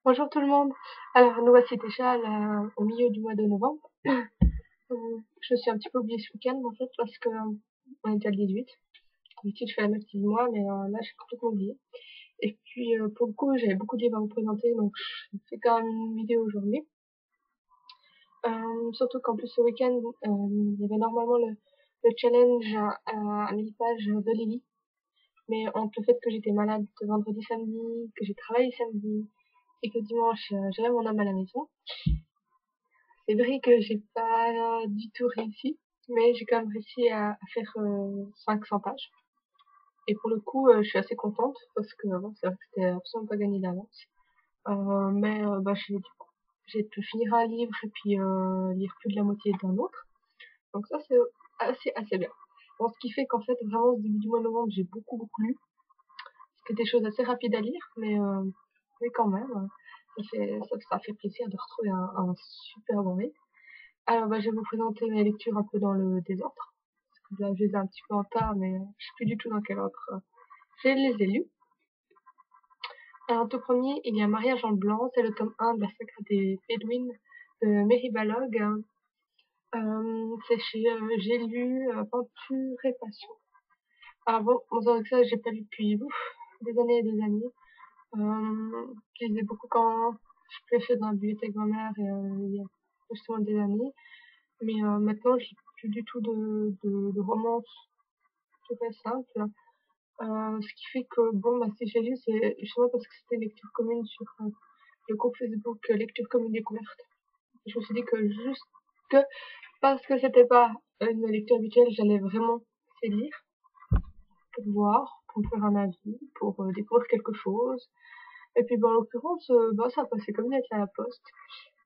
Bonjour tout le monde. Alors nous voici déjà au milieu du mois de novembre. Je me suis un petit peu oubliée ce week-end en fait parce que on était le 18. D'habitude je fais la même petite mois mais là j'ai complètement oublié. Et puis pour le coup j'avais beaucoup de livres à vous présenter donc je fais quand même une vidéo aujourd'hui. Surtout qu'en plus ce week-end il y avait normalement le challenge à 1000 pages de Lily. Mais entre le fait que j'étais malade vendredi samedi, que j'ai travaillé samedi et que dimanche j'avais mon homme à la maison. C'est vrai que j'ai pas du tout réussi, mais j'ai quand même réussi à faire 500 pages. Et pour le coup, je suis assez contente parce que c'est vrai que c'était absolument pas gagné d'avance. Mais bah, j'ai pu finir un livre et puis lire plus de la moitié d'un autre. Donc ça, c'est assez bien. Bon, ce qui fait qu'en fait, vraiment, au début du mois de novembre, j'ai beaucoup lu. C'était des choses assez rapides à lire, mais quand même, ça fait plaisir de retrouver un super bon livre. Alors, bah, je vais vous présenter mes lectures un peu dans le désordre. Parce que là, je les ai un petit peu en retard, mais je sais plus du tout dans quel ordre je les ai lus. Alors, tout premier, il y a Mariage en blanc, c'est le tome 1 de la saga des Bédouines de Mary Balog. C'est chez J'ai lu Aventure et Passion. Alors bon, c'est vrai que ça, j'ai pas lu depuis des années et des années. Je lisais beaucoup quand je pêchais dans la bibliothèque de ma mère et il y a justement des années. Mais maintenant, je lis plus du tout de romance tout à simple. Ce qui fait que, bon, bah, si j'ai lu, c'est justement parce que c'était lecture commune sur le groupe Facebook Lecture Commune Découverte. Je me suis dit que juste que parce que c'était pas une lecture habituelle, j'allais vraiment essayer de lire pour voir, pour me faire un avis, pour découvrir quelque chose. Et puis, bah, en l'occurrence, bah, ça passait comme une lettre à la poste.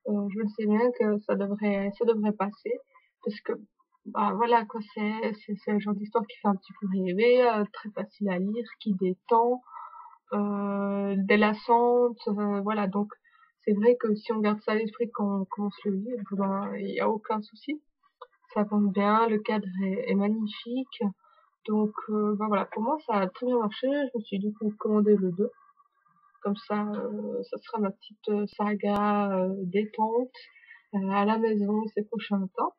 Je me sais bien que ça devrait passer parce que bah voilà quoi, c'est le genre d'histoire qui fait un petit peu rêver, très facile à lire, qui détend, délassante, voilà. Donc c'est vrai que si on garde ça à l'esprit quand on commence le livre, ben il y a aucun souci, ça avance bien, le cadre est magnifique. Donc ben voilà, pour moi ça a très bien marché. Je me suis du coup commandé le 2. Comme ça sera ma petite saga détente à la maison ces prochains temps.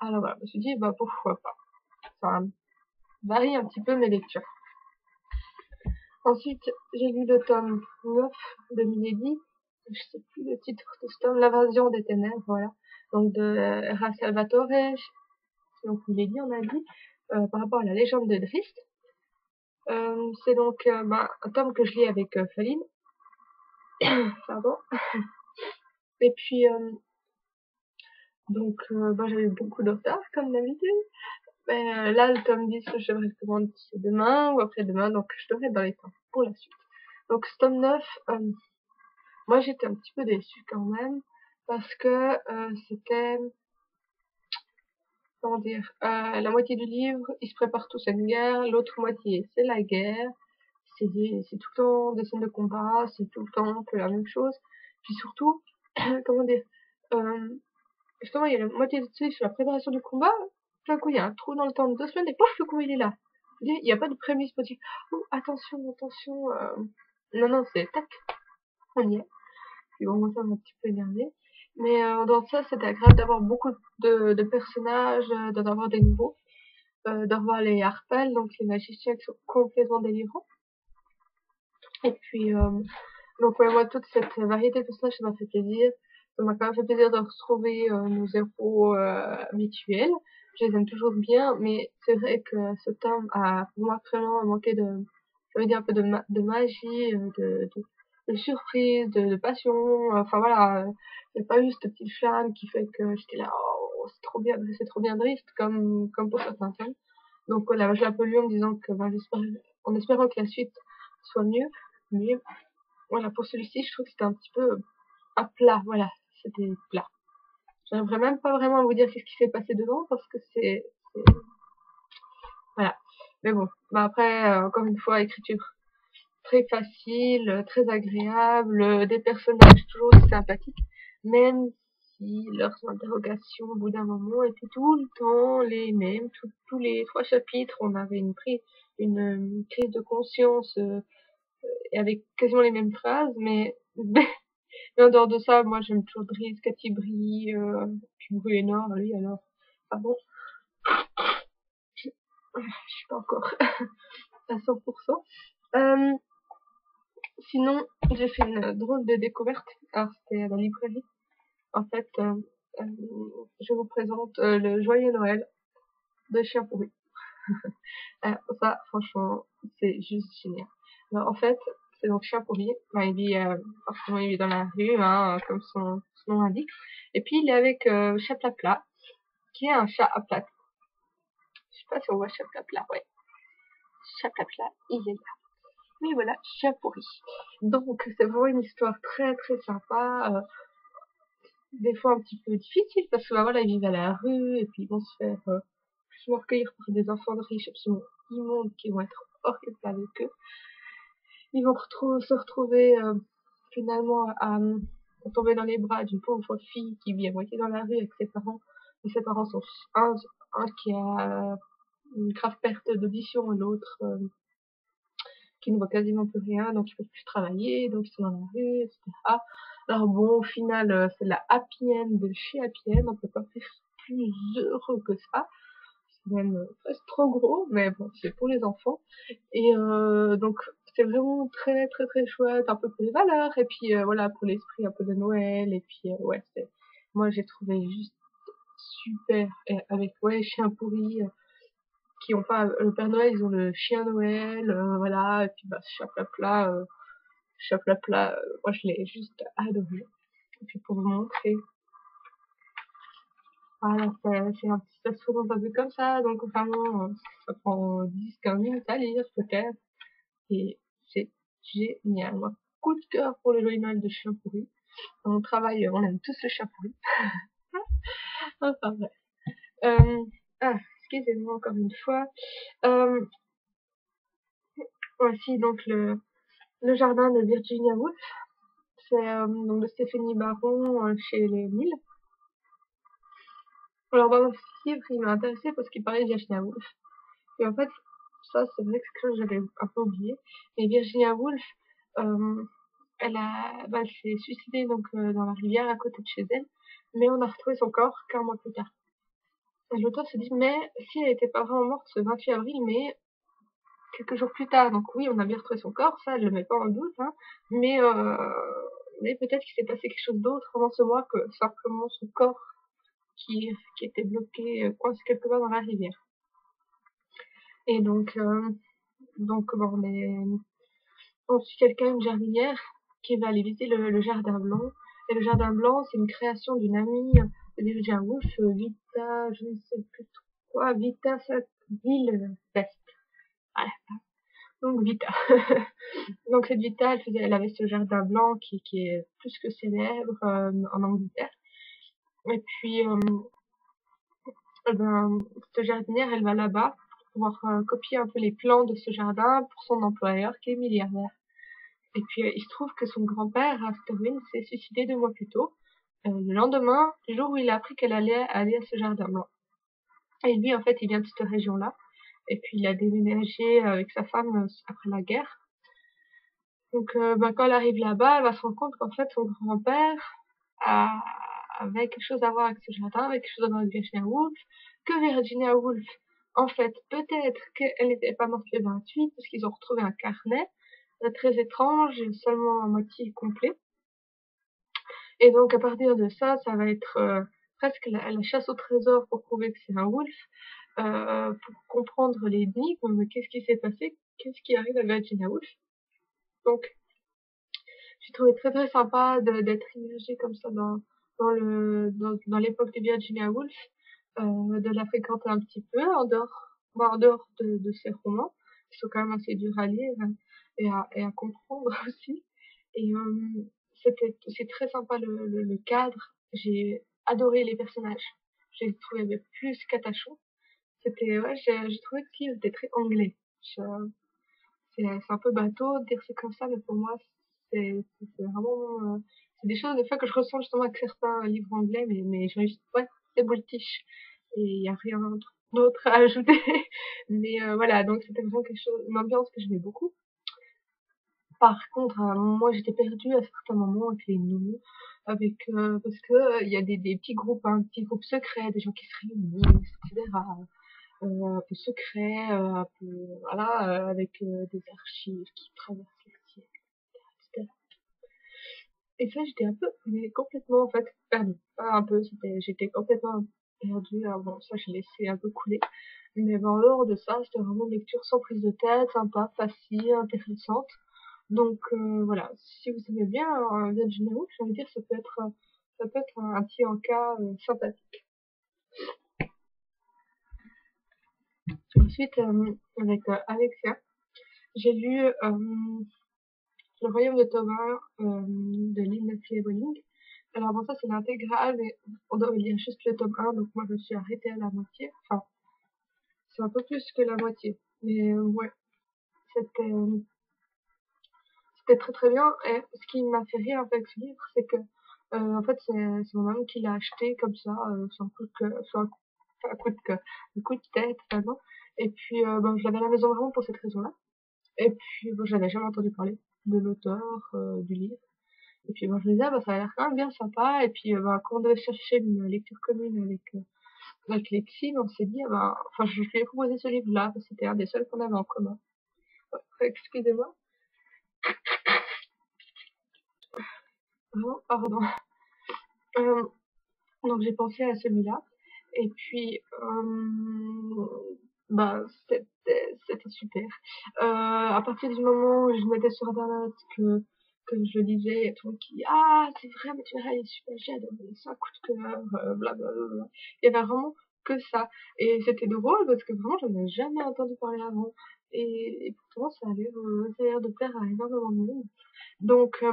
Alors voilà, je me suis dit, bah pourquoi pas. Ça varie un petit peu mes lectures. Ensuite, j'ai lu le tome 9 de Milady. Je sais plus le titre de ce tome, L'invasion des ténèbres, voilà. Donc de Ra Salvatore, donc Milady on a dit, par rapport à la légende de Drizzt. C'est donc bah, un tome que je lis avec Faline. Pardon. Et puis donc bah, j'avais beaucoup de retard comme d'habitude. Mais là, le tome 10, je devrais le commander demain ou après-demain, donc je devrais être dans les temps pour la suite. Donc ce tome 9, moi j'étais un petit peu déçue quand même, parce que c'était, comment dire, la moitié du livre, ils se préparent tous à une guerre, l'autre moitié, c'est la guerre, c'est tout le temps des scènes de combat, c'est tout le temps un peu la même chose. Puis surtout, comment dire, justement, il y a la moitié de dessus sur la préparation du combat. Tout d'un coup, il y a un trou dans le temps de 2 semaines et pouf, le combat il est là. Il n'y a pas de prémisse pour dire, oh, attention, attention. Non, non, c'est tac, on y est. Puis bon, moi, ça m'a un petit peu énervé. Mais dans ça, c'était agréable d'avoir beaucoup de personnages, d'en avoir des nouveaux, d'avoir les harpels, donc les magiciens qui sont complètement délirants. Et puis, donc ouais, moi, toute cette variété de personnages, ça m'a fait plaisir. Ça m'a quand même fait plaisir de retrouver nos héros habituels. Je les aime toujours bien, mais c'est vrai que ce tome a pour moi vraiment manqué ça veut dire un peu de magie, de surprise, de passion. Enfin voilà, il n'y a pas eu cette petite flamme qui fait que j'étais là, oh, c'est trop bien triste, comme pour certains tomes. Donc voilà, je l'ai un peu lu en me disant que ben, en espérant que la suite soit mieux. Mais voilà, pour celui-ci, je trouve que c'était un petit peu à plat. Voilà, c'était plat. J'aimerais même pas vraiment vous dire qu'est-ce qui s'est passé dedans parce que voilà. Mais bon, bah après, encore une fois, écriture très facile, très agréable, des personnages toujours sympathiques, même si leurs interrogations au bout d'un moment étaient tout le temps les mêmes. Tous les 3 chapitres, on avait une crise de conscience et avec quasiment les mêmes phrases, mais Mais en dehors de ça, moi j'aime toujours Driss, Cathy Brie, puis Bruenor, lui alors. Pardon, je suis pas encore à 100%. Euh, Sinon, j'ai fait une drôle de découverte. Alors c'était à la librairie. En fait, euh, je vous présente le Joyeux Noël de Chien Pourri. Ça, franchement, c'est juste génial. Alors, en fait, c'est donc Chien Pourri. Ben, forcément, il vit dans la rue, hein, comme son nom l'indique. Et puis, il est avec Chaplapla, qui est un chat à pattes. Je sais pas si on voit Chaplapla, ouais. Chaplapla, il est là. Mais voilà, Chien Pourri. Donc, c'est vraiment une histoire très, très sympa. Des fois un petit peu difficile, parce que, bah, voilà, ils vivent à la rue, et puis ils vont se faire plus recueillir par des enfants de riches absolument immondes qui vont être horribles avec eux. Ils vont se retrouver finalement à tomber dans les bras d'une pauvre fille qui vit à moitié dans la rue avec ses parents. Et ses parents sont un qui a une grave perte d'audition et l'autre qui ne voit quasiment plus rien, donc ils peuvent plus travailler, donc ils sont dans la rue, etc. Alors bon, au final, c'est la happy end de chez happy end, on peut pas faire plus heureux que ça. C'est même presque trop gros, mais bon, c'est pour les enfants. Et donc c'est vraiment très très très chouette, un peu pour les valeurs, et puis voilà, pour l'esprit un peu de Noël, et puis ouais, moi j'ai trouvé juste super, et avec ouais, Chien Pourri, qui ont pas le Père Noël, ils ont le Chien Noël, voilà, et puis bah Chaplapla, moi je l'ai juste adoré. Et puis pour vous montrer, voilà, ça se présente un peu comme ça, donc vraiment, ça prend 10-15 minutes à lire peut-être, et c'est génial. Moi, coup de cœur pour le Joyeux Noël de Chien Pourri. Dans mon travail, on aime tous le Chien Pourri. Enfin bref. Euh, excusez-moi encore une fois. Euh, Voici donc le jardin de Virginia Woolf. C'est donc de Stéphanie Baron chez les Milles. Alors dans le livre, il m'a intéressé parce qu'il parlait de Virginia Woolf. Et en fait, ça c'est vrai que c'est quelque chose que j'avais un peu oublié. Mais Virginia Woolf, euh, elle s'est suicidée donc dans la rivière à côté de chez elle, mais on a retrouvé son corps 4 mois plus tard. Et l'auteur se dit, mais si elle n'était pas vraiment morte ce 28 avril, mais quelques jours plus tard, donc oui, on a bien retrouvé son corps, ça, elle le met pas en doute, hein, mais peut-être qu'il s'est passé quelque chose d'autre pendant ce mois que simplement son corps qui était bloqué, coincé quelque part dans la rivière. Et donc bon, on suit quelqu'un, une jardinière, qui va aller visiter le jardin blanc. Et le jardin blanc, c'est une création d'une amie de Virginia Woolf, Vita, je ne sais plus quoi, Vita Sackville West. Voilà. Donc Vita. Donc cette Vita, elle avait ce jardin blanc qui est plus que célèbre en Angleterre. Et puis, cette jardinière, elle va là-bas pour pouvoir copier un peu les plans de ce jardin pour son employeur qui est milliardaire. Et puis il se trouve que son grand-père, Astorwin, s'est suicidé 2 mois plus tôt, le lendemain, le jour où il a appris qu'elle allait aller à ce jardin blanc. Et lui, en fait, il vient de cette région-là. Et puis il a déménagé avec sa femme après la guerre. Donc quand elle arrive là-bas, elle va se rendre compte qu'en fait son grand-père avait quelque chose à voir avec ce jardin, avait quelque chose à voir avec Virginia Woolf, que Virginia Woolf, en fait, peut-être qu'elle n'était pas morte le 28, parce qu'ils ont retrouvé un carnet très étrange, seulement à moitié complet. Et donc à partir de ça, ça va être presque la chasse au trésor pour prouver que c'est un Woolf, pour comprendre l'énigme, mais qu'est-ce qui s'est passé, qu'est-ce qui arrive à Virginia Woolf. Donc j'ai trouvé très très sympa d'être immergée comme ça dans l'époque de Virginia Woolf, de la fréquenter un petit peu en dehors de ses romans, qui sont quand même assez durs à lire et à comprendre aussi. Et c'est très sympa le cadre. J'ai adoré les personnages. J'ai trouvé plus qu'attachants. Ouais, j'ai trouvé que ce livre était très anglais. C'est un peu bateau de dire c'est comme ça, mais pour moi, c'est vraiment, c'est des choses des fois que je ressens justement avec certains livres anglais, mais j'ai juste, ouais, c'est British. Et il y a rien d'autre à ajouter. Mais voilà, donc c'était vraiment quelque chose, une ambiance que j'aimais beaucoup. Par contre, moi j'étais perdue à certains moments avec les noms, avec parce que il y a des petits groupes, hein, petits groupes secrets, des gens qui se réunissent, etc. Un peu secrets, un peu voilà, avec des archives qui traversent les siècles, etc. Et ça, j'étais un peu, mais complètement en fait perdue. Pas un peu, j'étais complètement perdue. Alors bon, ça, j'ai laissé un peu couler. Mais bon, en dehors de ça, c'était vraiment une lecture sans prise de tête, sympa, facile, intéressante. Donc voilà, si vous aimez bien Viet Généraux, j'ai envie de dire ça peut être un petit encas sympathique. Ensuite, avec Alexia, j'ai lu Le Royaume de Thomas de Linda Fiebeling. Alors bon, ça c'est l'intégrale, mais on doit lire juste le tome 1, donc moi je me suis arrêtée à la moitié. Enfin, c'est un peu plus que la moitié. Mais ouais, c'était c'était très très bien. Et ce qui m'a fait rire avec ce livre, c'est que en fait c'est mon maman qui l'a acheté comme ça, sur un coup de cœur, un coup de cœur, un coup de tête, vraiment. Et puis ben, je l'avais à la maison vraiment pour cette raison-là. Et puis bon, j'avais jamais entendu parler de l'auteur du livre. Et puis bon, je me disais, ah, bah, ça a l'air quand même bien sympa. Et puis bah, quand on devait chercher une lecture commune avec Lexi, on s'est dit, ah, bah, enfin je lui ai proposé ce livre-là, parce que c'était un des seuls qu'on avait en commun. Ouais, excusez-moi. Oh, pardon. Euh, donc j'ai pensé à celui-là. Et puis, bah, c'était super. À partir du moment où je mettais sur Internet que je le disais, il y a tout le monde qui dit, ah, c'est vrai, mais tu verras, il est super, j'ai adoré ça, coup de cœur, blablabla. Il y avait vraiment que ça. Et c'était drôle parce que vraiment, je n'en ai jamais entendu parler avant. Et pourtant, ça a l'air de plaire à énormément de monde. Donc,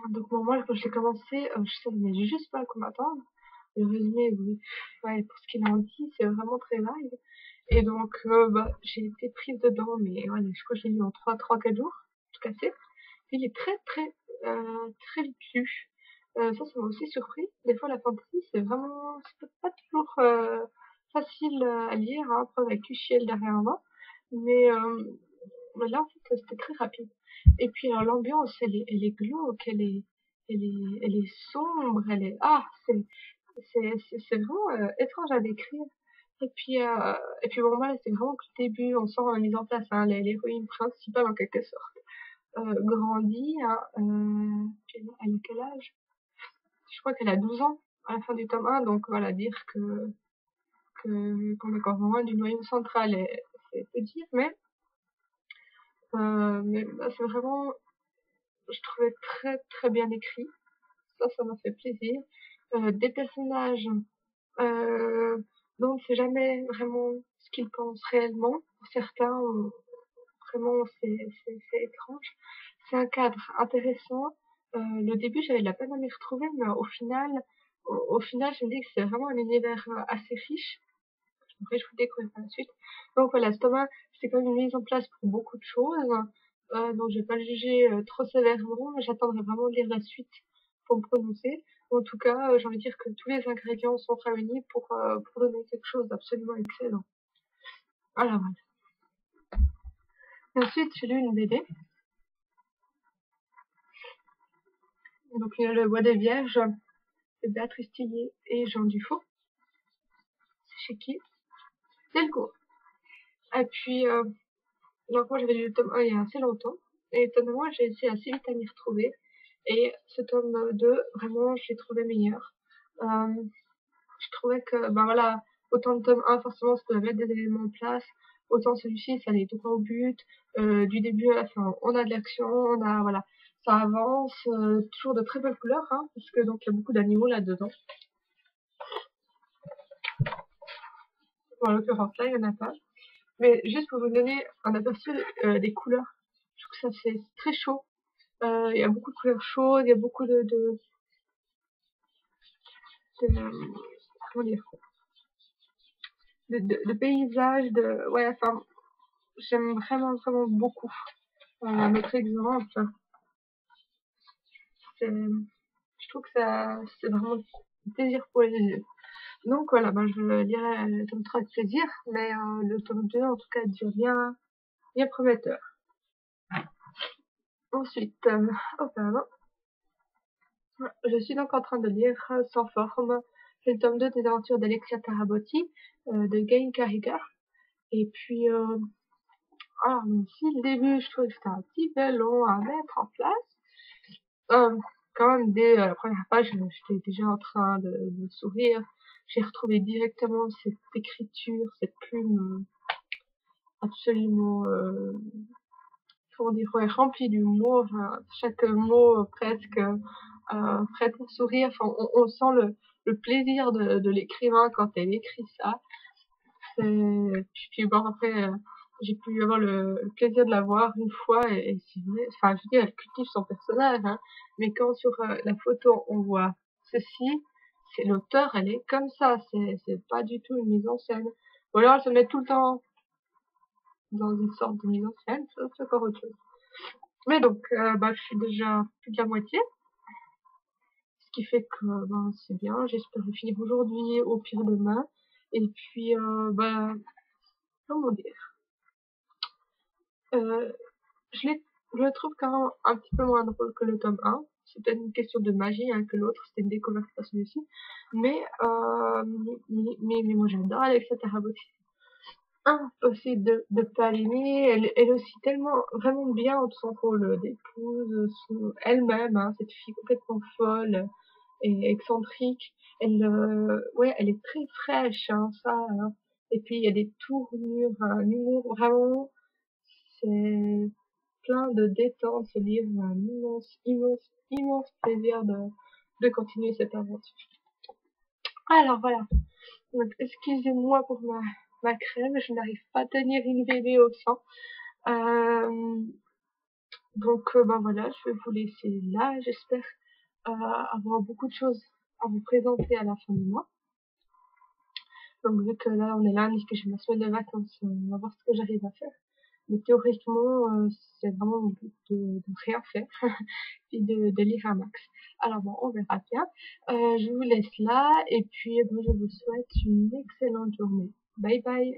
bon, moi, quand j'ai commencé, je savais juste pas à quoi m'attendre. Le résumé, oui, ouais, pour ce qu'il en dit, c'est vraiment très vague. Et donc, bah, j'ai été prise dedans, mais voilà, je crois que j'ai lu en 4 jours, tout cassé. Il est très, très, très vite lu. Ça m'a aussi surpris. Des fois, la fantasy, c'est pas toujours facile à lire, hein, après avec Uchiel derrière moi. Mais, là, en fait, c'était très rapide. Et puis, l'ambiance, elle est glauque, elle est sombre, c'est vraiment étrange à décrire. Et puis bon, voilà, c'est vraiment que le début, on sent la mise en place, hein, l'héroïne principale en quelque sorte, grandit, hein, elle a quel âge? Je crois qu'elle a 12 ans à la fin du tome 1, donc voilà, dire qu'on est encore loin du noyau central, c'est peu dire, mais bah, c'est vraiment, je trouvais très très bien écrit, ça m'a fait plaisir. Des personnages euh, dont on ne sait jamais vraiment ce qu'ils pensent réellement. Pour certains, vraiment, c'est étrange. C'est un cadre intéressant. Le début, j'avais de la peine à m'y retrouver, mais au final, je me dis que c'est vraiment un univers assez riche. Après, je vous découvrir par la suite. Donc voilà, Stoma, c'est quand même une mise en place pour beaucoup de choses. Donc je vais pas le juger trop sévèrement, mais j'attendrai vraiment de lire la suite pour me prononcer. En tout cas, j'ai envie de dire que tous les ingrédients sont réunis pour donner quelque chose d'absolument excellent. Alors voilà. Ensuite, j'ai lu une BD. Donc Le Bois des Vierges de Béatrice Tillier et Jean Dufault. C'est chez qui? Delcourt. Et puis, donc moi j'avais lu le tome 1 il y a assez longtemps. Et étonnamment, j'ai essayé assez vite à m'y retrouver. Et ce tome 2, vraiment, je l'ai trouvé meilleur. Euh, je trouvais que, ben voilà, autant le tome 1, forcément, ça pouvait mettre des éléments en place. Autant celui-ci, ça allait tout droit au but. Du début à la fin, on a de l'action, voilà, ça avance. Toujours de très belles couleurs, hein, parce que donc il y a beaucoup d'animaux là-dedans. Bon, en l'occurrence, là, il n'y en a pas. Mais juste pour vous donner un aperçu des couleurs, je trouve que ça c'est très chaud. Il y a beaucoup de couleurs chaudes, il y a beaucoup comment dire, de paysages, ouais, enfin, j'aime vraiment, vraiment beaucoup. Notre exemple, je trouve que ça, c'est vraiment un plaisir pour les yeux. Donc voilà, ben, je lirai le tome 3 avec plaisir, mais le tome 2, en tout cas, devient bien prometteur. Ensuite, oh pardon. Je suis donc en train de lire Sans forme. C'est le tome 2 des aventures d'Alexia Tarabotti, de Gain Carriger. Et puis, alors, même si le début, je trouve que c'était un petit peu long à mettre en place, quand même, dès la première page, j'étais déjà en train de sourire. J'ai retrouvé directement cette écriture, cette plume absolument, comment dire, ouais, remplie d'humour. Enfin, chaque mot presque prête à sourire. Enfin, on sent le plaisir de l'écrivain quand elle écrit ça. Puis bon, après, j'ai pu avoir le plaisir de la voir une fois et c'est vrai, enfin, je veux dire, elle cultive son personnage, hein, mais quand sur la photo on voit ceci, c'est l'auteur, elle est comme ça, c'est pas du tout une mise en scène. Ou alors elle se met tout le temps dans une sorte de mise en scène, ça c'est encore autre chose. Mais donc, bah, je suis déjà plus de la moitié, ce qui fait que ben, c'est bien, j'espère le finir aujourd'hui, au pire demain, et puis, bah, comment dire, euh, je le trouve quand même un petit peu moins drôle que le tome 1. C'est peut-être une question de magie hein, que l'autre, c'était une découverte pas celui-ci. Mais moi j'adore Alexia Tarabotti. Impossible de pas l'aimer. Elle aussi tellement vraiment bien dans son rôle d'épouse, elle-même, hein, cette fille complètement folle et excentrique. Ouais, elle est très fraîche, hein, ça. Hein. Et puis il y a des tournures, un humour vraiment. C'est plein de détente, ce livre, un immense plaisir de continuer cette aventure. Alors voilà, donc excusez-moi pour ma crème, je n'arrive pas à tenir une bébé au sein. Donc ben voilà, je vais vous laisser là, j'espère avoir beaucoup de choses à vous présenter à la fin du mois. Donc vu que là on est lundi, que j'ai ma semaine de vacances, on va voir ce que j'arrive à faire. Mais théoriquement, c'est vraiment le but de rien faire et de lire un max. Alors bon, on verra bien. Je vous laisse là et puis je vous souhaite une excellente journée. Bye bye.